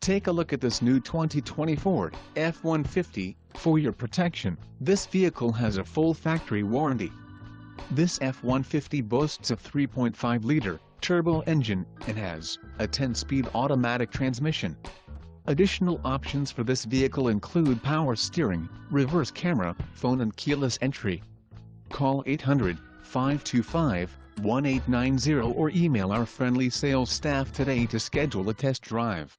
Take a look at this new 2024 F-150. For your protection, this vehicle has a full factory warranty. This F-150 boasts a 3.5-liter turbo engine and has a 10-speed automatic transmission. Additional options for this vehicle include power steering, reverse camera, phone and keyless entry. Call 800-525-1890 or email our friendly sales staff today to schedule a test drive.